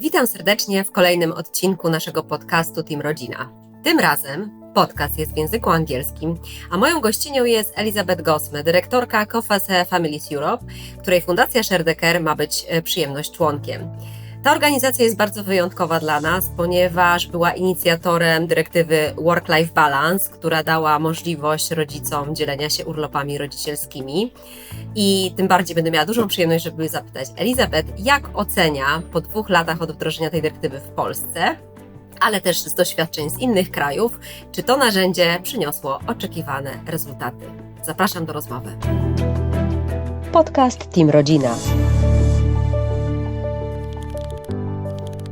Witam serdecznie w kolejnym odcinku naszego podcastu TeamRodzina. Tym razem podcast jest w języku angielskim, a moją gościnią jest Elizabeth Gosme, dyrektorka COFACE Families Europe, której Fundacja Share the Care ma być przyjemność członkiem. Ta organizacja jest bardzo wyjątkowa dla nas, ponieważ była inicjatorem dyrektywy Work-Life Balance, która dała możliwość rodzicom dzielenia się urlopami rodzicielskimi. I tym bardziej będę miała dużą przyjemność, żeby zapytać Elizabeth, jak ocenia po 2 latach od wdrożenia tej dyrektywy w Polsce, ale też z doświadczeń z innych krajów, czy to narzędzie przyniosło oczekiwane rezultaty. Zapraszam do rozmowy. Podcast TeamRodzina.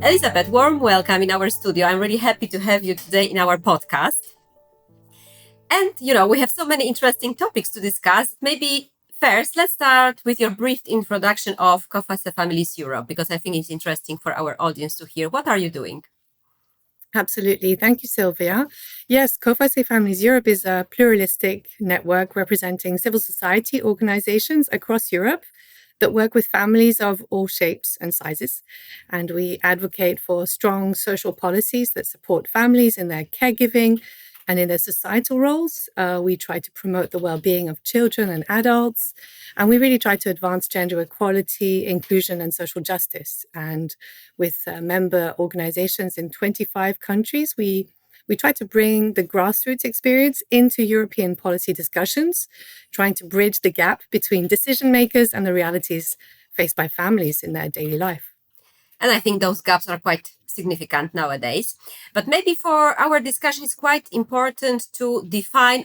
Elizabeth, warm welcome in our studio. I'm really happy to have you today in our podcast. And, we have so many interesting topics to discuss. Maybe first, let's start with your brief introduction of COFACE Families Europe, because I think it's interesting for our audience to hear. What are you doing? Absolutely. Thank you, Sylvia. Yes, COFACE Families Europe is a pluralistic network representing civil society organizations across Europe that work with families of all shapes and sizes. And we advocate for strong social policies that support families in their caregiving and in their societal roles. We try to promote the well-being of children and adults. And we really try to advance gender equality, inclusion, and social justice. And with member organizations in 25 countries, we try to bring the grassroots experience into European policy discussions, trying to bridge the gap between decision makers and the realities faced by families in their daily life. And I think those gaps are quite significant nowadays. But maybe for our discussion, it's quite important to define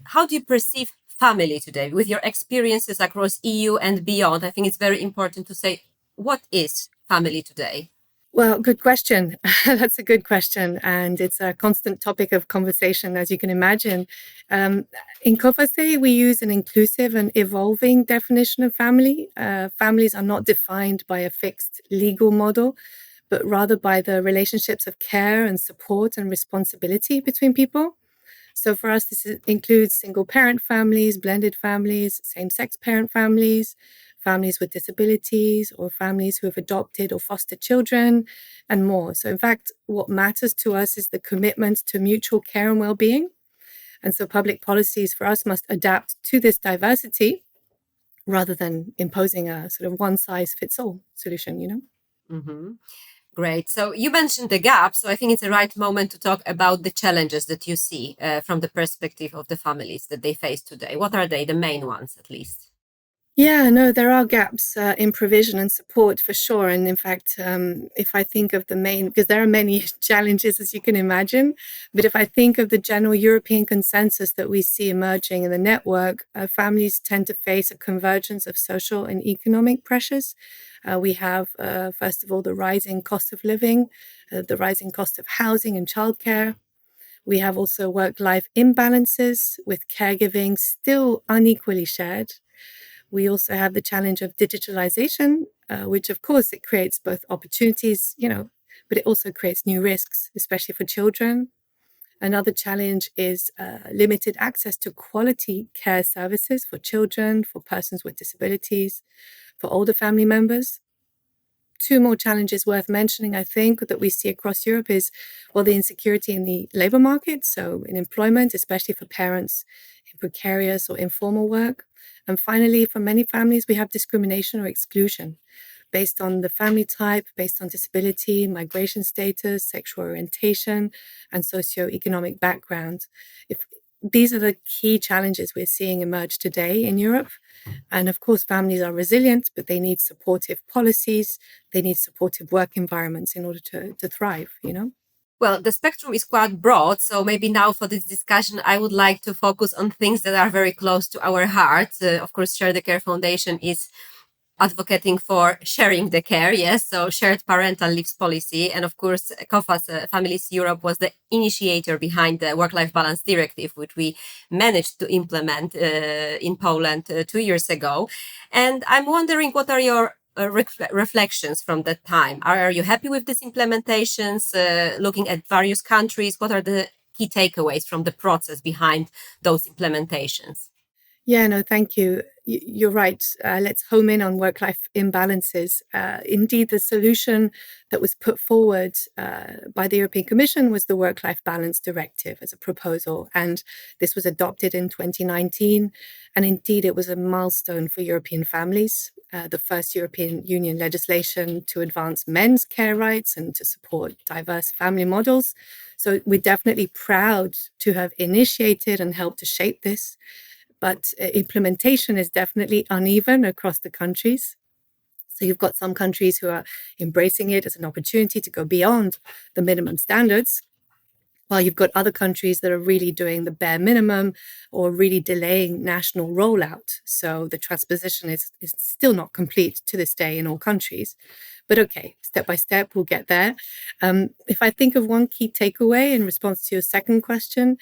how do you perceive family today with your experiences across EU and beyond? I think it's very important to say, what is family today? Well, good question. That's a good question. And it's a constant topic of conversation, as you can imagine. In COFACE, we use an inclusive and evolving definition of family. Families are not defined by a fixed legal model, but rather by the relationships of care and support and responsibility between people. So for us, includes single parent families, blended families, same-sex parent families, families with disabilities, or families who have adopted or fostered children, and more. So in fact, what matters to us is the commitment to mutual care and well-being. And so public policies for us must adapt to this diversity rather than imposing a sort of one-size-fits-all solution, Mm-hmm. Great. So you mentioned the gap. So I think it's the right moment to talk about the challenges that you see from the perspective of the families that they face today. What are they, the main ones at least? Yeah, no, there are gaps in provision and support for sure. And in fact, if I think of because there are many challenges, as you can imagine, but if I think of the general European consensus that we see emerging in the network, families tend to face a convergence of social and economic pressures. We have, first of all, the rising cost of living, the rising cost of housing and childcare. We have also work-life imbalances with caregiving still unequally shared. We also have the challenge of digitalization, which of course it creates both opportunities, but it also creates new risks, especially for children. Another challenge is limited access to quality care services for children, for persons with disabilities, for older family members. 2 more challenges worth mentioning, I think, that we see across Europe is, the insecurity in the labor market, so in employment, especially for parents in precarious or informal work. And finally, for many families, we have discrimination or exclusion based on the family type, based on disability, migration status, sexual orientation, and socioeconomic background. These are the key challenges we're seeing emerge today in Europe. And of course, families are resilient, but they need supportive policies. They need supportive work environments in order to thrive, Well, the spectrum is quite broad. So maybe now for this discussion, I would like to focus on things that are very close to our hearts. Of course, Share the Care Foundation is advocating for sharing the care, yes, so shared parental leaves policy. And of course, COFACE Families Europe was the initiator behind the Work-Life Balance Directive, which we managed to implement in Poland 2 years ago. And I'm wondering, what are your reflections from that time? Are you happy with these implementations? Looking at various countries, what are the key takeaways from the process behind those implementations? Yeah, no, thank you. you're right. Let's home in on work-life imbalances. Indeed, the solution that was put forward by the European Commission was the Work-Life Balance Directive as a proposal. And this was adopted in 2019. And indeed, it was a milestone for European families, the first European Union legislation to advance men's care rights and to support diverse family models. So we're definitely proud to have initiated and helped to shape this. But implementation is definitely uneven across the countries. So you've got some countries who are embracing it as an opportunity to go beyond the minimum standards, while you've got other countries that are really doing the bare minimum or really delaying national rollout. So the transposition is still not complete to this day in all countries. But okay, step by step, we'll get there. If I think of one key takeaway in response to your second question,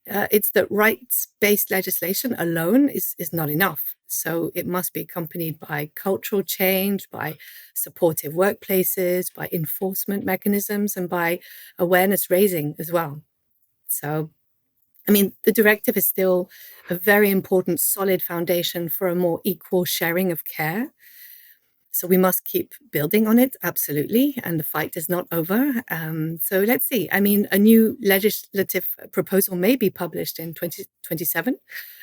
it's that rights-based legislation alone is not enough. So it must be accompanied by cultural change, by supportive workplaces, by enforcement mechanisms, and by awareness raising as well. So, I mean, the directive is still a very important, solid foundation for a more equal sharing of care. So we must keep building on it, absolutely, and the fight is not over. So let's see. I mean, a new legislative proposal may be published in 2027,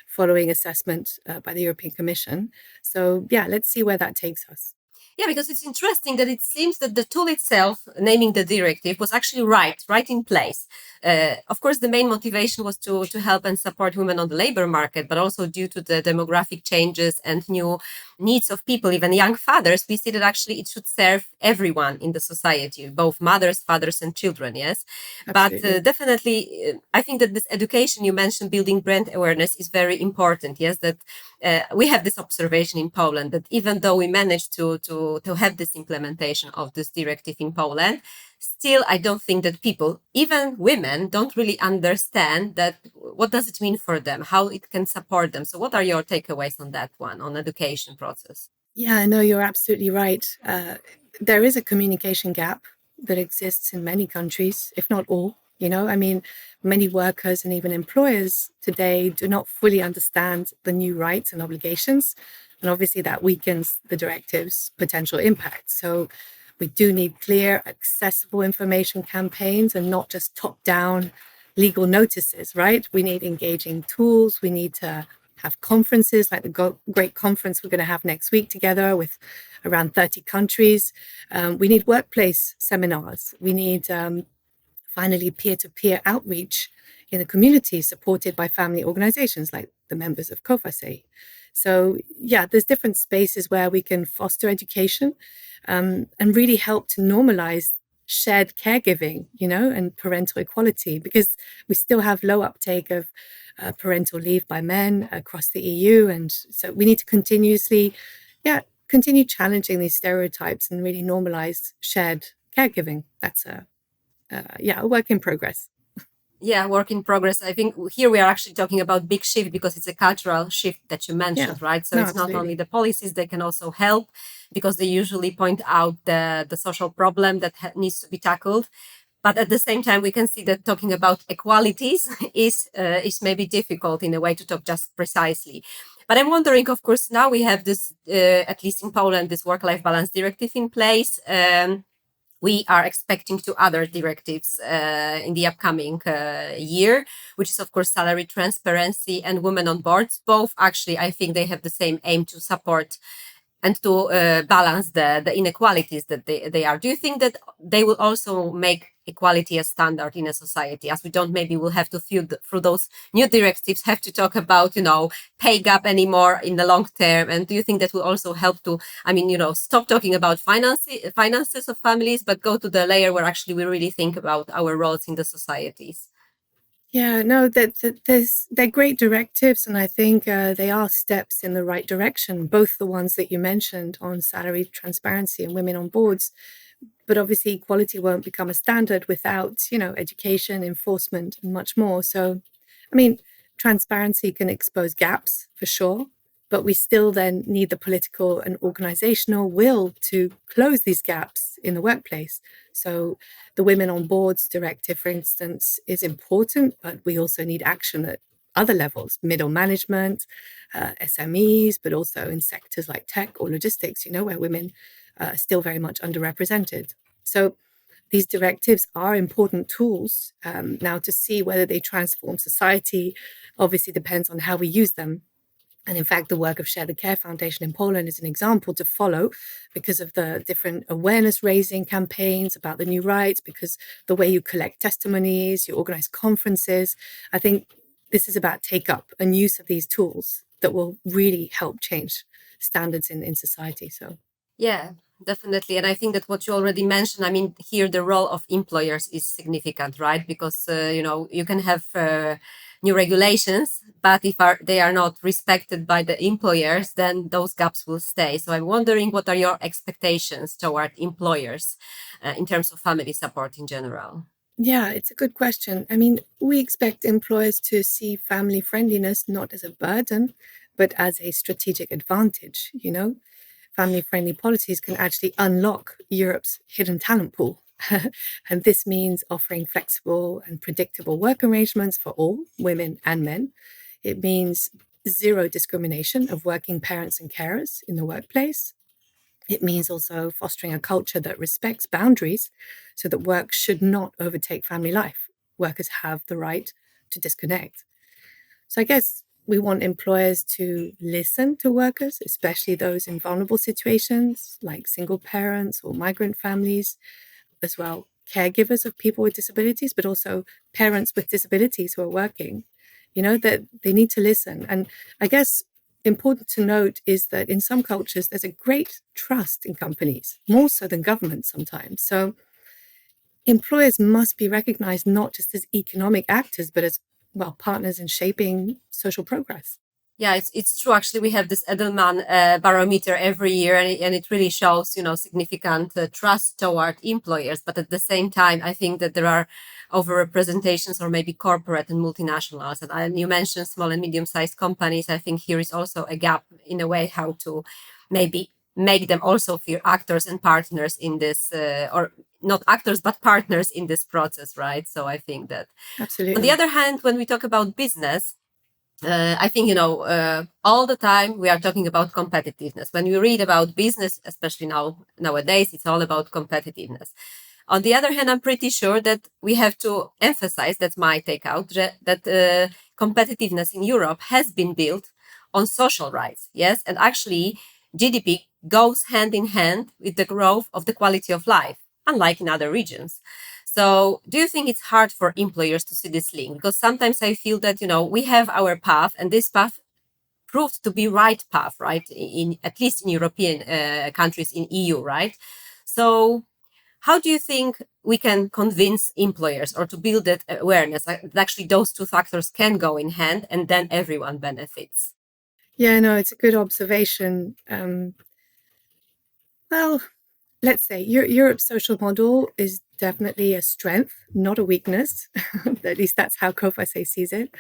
following assessment by the European Commission. So yeah, let's see where that takes us. Yeah, because it's interesting that it seems that the tool itself, naming the directive, was actually right in place. Of course, the main motivation was to help and support women on the labor market, but also due to the demographic changes and new needs of people, even young fathers, we see that actually it should serve everyone in the society, both mothers, fathers, and children, yes? Absolutely. But definitely, I think that this education you mentioned, building brand awareness, is very important, yes? That we have this observation in Poland that even though we managed to have this implementation of this directive in Poland, still, I don't think that people, even women, don't really understand that what does it mean for them, how it can support them. So what are your takeaways on that one, on education process? Yeah, no, you're absolutely right. There is a communication gap that exists in many countries, if not all. I mean, many workers and even employers today do not fully understand the new rights and obligations. And obviously that weakens the directive's potential impact. So we do need clear, accessible information campaigns and not just top-down legal notices, right? We need engaging tools. We need to have conferences like the great conference we're going to have next week together with around 30 countries. We need workplace seminars. We need finally peer-to-peer outreach in the community supported by family organizations like the members of COFACE. So yeah, there's different spaces where we can foster education and really help to normalize shared caregiving, and parental equality, because we still have low uptake of parental leave by men across the EU. And so we need to continue challenging these stereotypes and really normalize shared caregiving. That's a work in progress. Yeah, work in progress. I think here we are actually talking about big shift because it's a cultural shift that you mentioned, right? So it's not only the policies, they can also help because they usually point out the social problem that needs to be tackled. But at the same time, we can see that talking about equalities is maybe difficult in a way to talk just precisely. But I'm wondering, of course, now we have this, at least in Poland, this work-life balance directive in place. We are expecting two other directives in the upcoming year, which is, of course, salary transparency and women on boards. Both, actually, I think they have the same aim to support and to balance the inequalities that they are. Do you think that they will also make equality a standard in a society, as we don't maybe will have to through those new directives have to talk about, pay gap anymore in the long term? And do you think that will also help to, stop talking about finances of families, but go to the layer where actually we really think about our roles in the societies? Yeah, no, they're great directives, and I think they are steps in the right direction, both the ones that you mentioned on salary transparency and women on boards. But obviously, equality won't become a standard without, education, enforcement, and much more. So, transparency can expose gaps for sure, but we still then need the political and organizational will to close these gaps in the workplace. So the Women on Boards directive, for instance, is important, but we also need action at other levels, middle management, SMEs, but also in sectors like tech or logistics, where women are still very much underrepresented. So these directives are important tools. Now, to see whether they transform society obviously depends on how we use them. And in fact, the work of Share the Care Foundation in Poland is an example to follow because of the different awareness raising campaigns about the new rights, because the way you collect testimonies, you organize conferences. I think this is about take up and use of these tools that will really help change standards in society. So, Yeah, definitely. And I think that what you already mentioned, I mean, here the role of employers is significant, right? Because, you can have new regulations, but if they are not respected by the employers, then those gaps will stay. So I'm wondering, what are your expectations toward employers in terms of family support in general? yeah, it's a good question. I mean, we expect employers to see family friendliness not as a burden, but as a strategic advantage. Family-friendly policies can actually unlock Europe's hidden talent pool. And this means offering flexible and predictable work arrangements for all, women and men. It means zero discrimination of working parents and carers in the workplace. It means also fostering a culture that respects boundaries so that work should not overtake family life. Workers have the right to disconnect. So I guess we want employers to listen to workers, especially those in vulnerable situations like single parents or migrant families, as well caregivers of people with disabilities, but also parents with disabilities who are working. That they need to listen. And I guess important to note is that in some cultures, there's a great trust in companies, more so than governments sometimes. So employers must be recognized not just as economic actors, but as, well, partners in shaping social progress. Yeah, it's true. Actually, we have this Edelman barometer every year, and it really shows, significant trust toward employers. But at the same time, I think that there are overrepresentations, or maybe corporate and multinationals. And you mentioned small and medium-sized companies. I think here is also a gap in a way how to maybe make them also feel actors and partners in this, or not actors, but partners in this process, right? So I think that, on the Absolutely. other hand, when we talk about business, I think, all the time we are talking about competitiveness. When we read about business, especially nowadays, it's all about competitiveness. On the other hand, I'm pretty sure that we have to emphasize, that's my takeout, that competitiveness in Europe has been built on social rights. Yes. And actually, GDP goes hand in hand with the growth of the quality of life, unlike in other regions. So do you think it's hard for employers to see this link? Because sometimes I feel that, we have our path, and this path proved to be right path, right? In at least in European countries, in EU, right? So how do you think we can convince employers, or to build that awareness that actually those two factors can go in hand, and then everyone benefits? Yeah, no, it's a good observation. Well, let's say Europe's social model is definitely a strength, not a weakness. At least that's how COFACE sees it.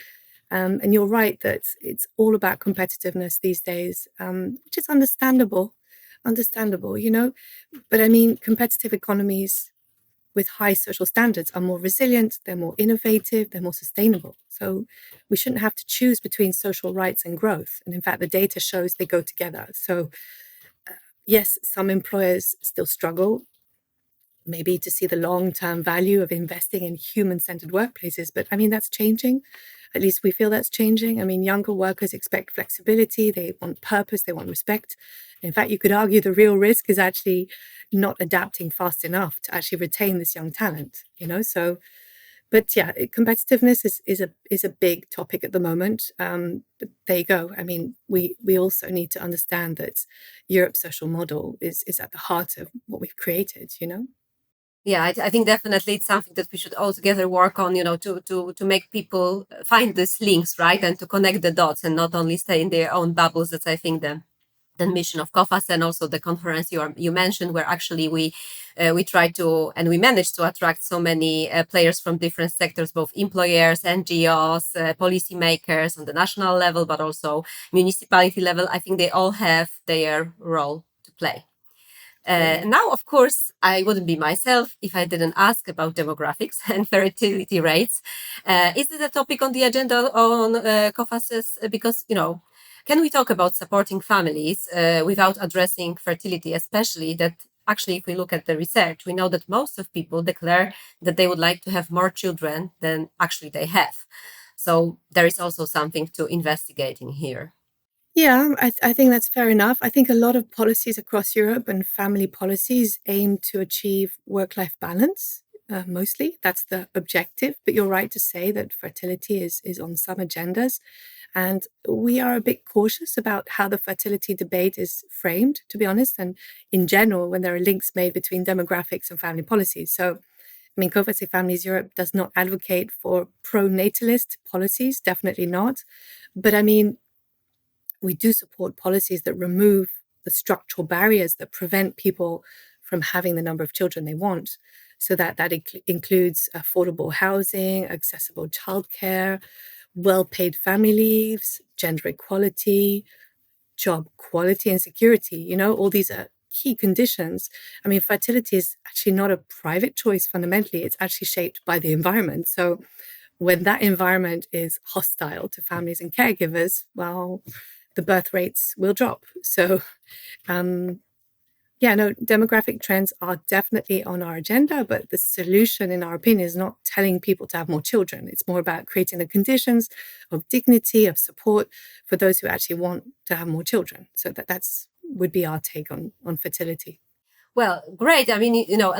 And you're right that it's all about competitiveness these days, which is understandable. But I mean, competitive economies with high social standards are more resilient, they're more innovative, they're more sustainable. So we shouldn't have to choose between social rights and growth. And in fact, the data shows they go together. So yes, some employers still struggle maybe to see the long-term value of investing in human-centered workplaces. But I mean, that's changing. At least we feel that's changing. I mean, younger workers expect flexibility, they want purpose, they want respect. In fact, you could argue the real risk is actually not adapting fast enough to actually retain this young talent. So, but yeah, competitiveness is a big topic at the moment. But there you go. I mean, we also need to understand that Europe's social model is at the heart of what we've created. Yeah, I think definitely it's something that we should all together work on, to make people find these links, right, and to connect the dots, and not only stay in their own bubbles. That's, I think, the mission of COFAS, and also the conference you mentioned, where actually we try to, and we managed to attract so many players from different sectors, both employers, NGOs, policymakers on the national level, but also municipality level. I think they all have their role to play. Now, of course, I wouldn't be myself if I didn't ask about demographics and fertility rates. Is this a topic on the agenda on COFACE's? Because, can we talk about supporting families without addressing fertility, especially that actually, if we look at the research, we know that most of people declare that they would like to have more children than actually they have. So there is also something to investigate in here. Yeah, I think that's fair enough. I think a lot of policies across Europe and family policies aim to achieve work-life balance, mostly. That's the objective. But you're right to say that fertility is on some agendas. And we are a bit cautious about how the fertility debate is framed, to be honest, and in general, when there are links made between demographics and family policies. So, COFACE Families Europe does not advocate for pro-natalist policies, definitely not. But we do support policies that remove the structural barriers that prevent people from having the number of children they want. So that includes affordable housing, accessible childcare, well-paid family leaves, gender equality, job quality and security. All these are key conditions. Fertility is actually not a private choice fundamentally. It's actually shaped by the environment. So when that environment is hostile to families and caregivers, well, the birth rates will drop. So, demographic trends are definitely on our agenda, but the solution, in our opinion, is not telling people to have more children. It's more about creating the conditions of dignity, of support for those who actually want to have more children. So that's would be our take on fertility. Well, great. A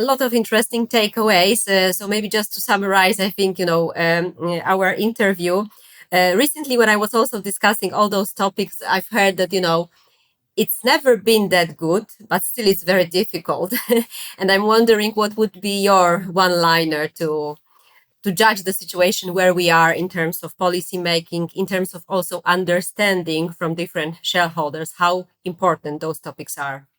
lot of interesting takeaways. So maybe just to summarize, I think, our interview. Recently, when I was also discussing all those topics, I've heard that, it's never been that good, but still it's very difficult. And I'm wondering what would be your one-liner to judge the situation where we are in terms of policy making, in terms of also understanding from different shareholders how important those topics are.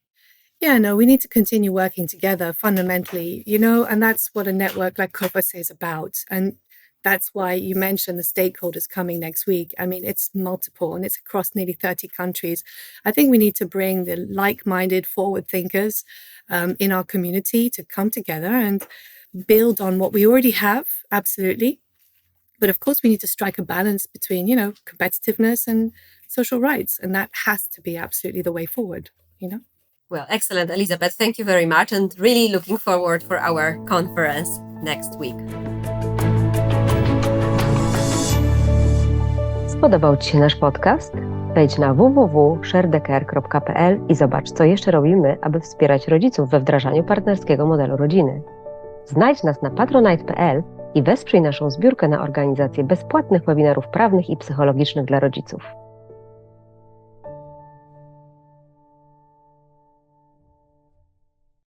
Yeah, no, we need to continue working together fundamentally, and that's what a network like COFACE is about. And that's why you mentioned the stakeholders coming next week. It's multiple and it's across nearly 30 countries. I think we need to bring the like-minded forward thinkers in our community to come together and build on what we already have, absolutely. But of course, we need to strike a balance between, competitiveness and social rights. And that has to be absolutely the way forward, Well, excellent, Elizabeth. Thank you very much. And really looking forward for our conference next week. Spodobał Ci się nasz podcast? Wejdź na www.sharethecare.pl i zobacz, co jeszcze robimy, aby wspierać rodziców we wdrażaniu partnerskiego modelu rodziny. Znajdź nas na patronite.pl i wesprzyj naszą zbiórkę na organizację bezpłatnych webinarów prawnych i psychologicznych dla rodziców.